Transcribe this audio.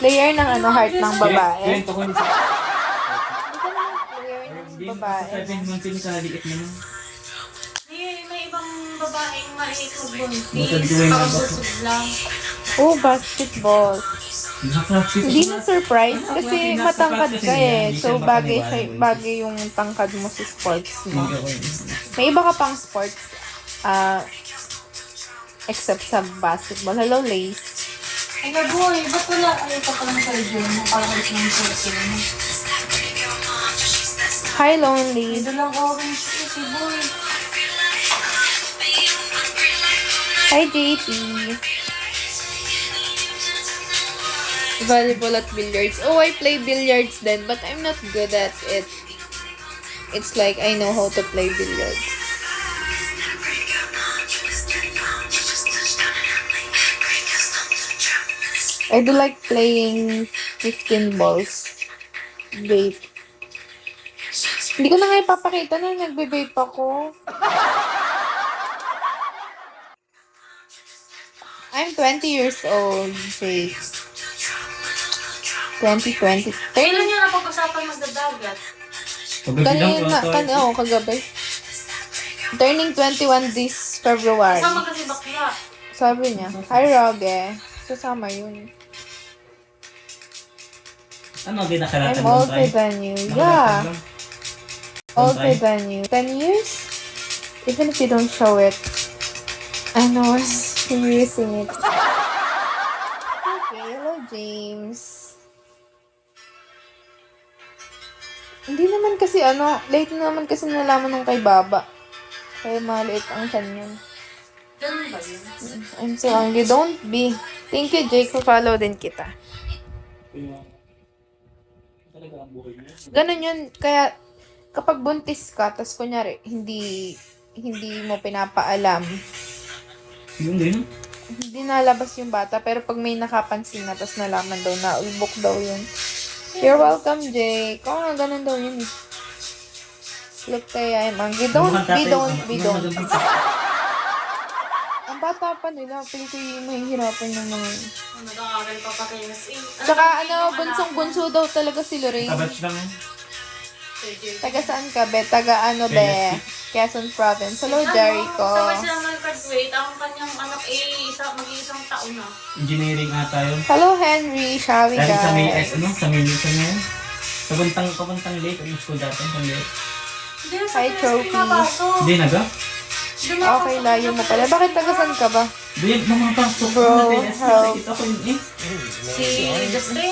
Player ng ano, heart ng babae. Ayun, ako yung... Player Hindi, ng babae. 7 months yung kaliit na. May ibang babaeng maliit magbuntis. Busog din na Pag-busog lang. Oh, basketball. Hindi na surprise kasi matangkad ka eh. So, bagay yung tangkad mo sa sports mo. May iba ka pang sports except sa basketball. Hello, Lace. Ay, boy, ba't wala kayo pa palang surgeon? Napakalit ng surgeon. Hi, Lonely. Ito lang orange si boy. Hi, JT. Volleyball at billiards. Oh, I play billiards then, but I'm not good at it. It's like I know how to play billiards. I do like playing 15 balls. Vape. Hindi ko na nga ipapakita na nagbe-vape ako. I'm 20 years old, Jake. 2020. Kailan nyo napag-usapan magdadagat? Kagabi. Turning 21 this February. Kasama kasi bakla. Sabi niya, hi Roge. Sasama yun. Ano, ginakalatan I'm older than you. Yeah. Older than you. 10 years? Even if you don't show it. I know, I'm using it. Okay, hello James. Hindi naman kasi late na naman kasi nalaman nung kay Baba. Kaya maliit ang kanyan. Ganun ba yun? I'm so hungry. Don't be. Thank you, Jake, for follow din kita. Talaga ang buhay niya. Ganun yun. Kaya, kapag buntis ka, tas kunyari, hindi mo pinapaalam, Yung din? hindi nalabas yung bata, pero pag may nakapansin na, tas nalaman daw na, ulbok daw yun. You're welcome, Jake. Oo, ganun daw yun. Look kaya, I'm hungry. Don't. Ang bata pa nila, pili ko yung mahihirapan ng mga yun. Nag-aaral pa pa kayo. Tsaka bunsong-bunso daw talaga si Lorraine. Kabatch lang yun. Taga saan ka, be? Taga be? Quezon Province. Hello, Jericho. Sabay sila mag-graduate. Ang kanyang anak mag-iisang taon na. Engineering ata yun. Hello, Henry. Shawi, Dahil sa may guys. sa may minsan na yun. Papuntang late, ang school dati, pang late. Hindi, Hi, Trophy. Hindi naga? Okay, layo mo pala. Bakit taga saan ka ba? Hindi, mga pasok. Bro, Nakita ko yun eh. Si Justin?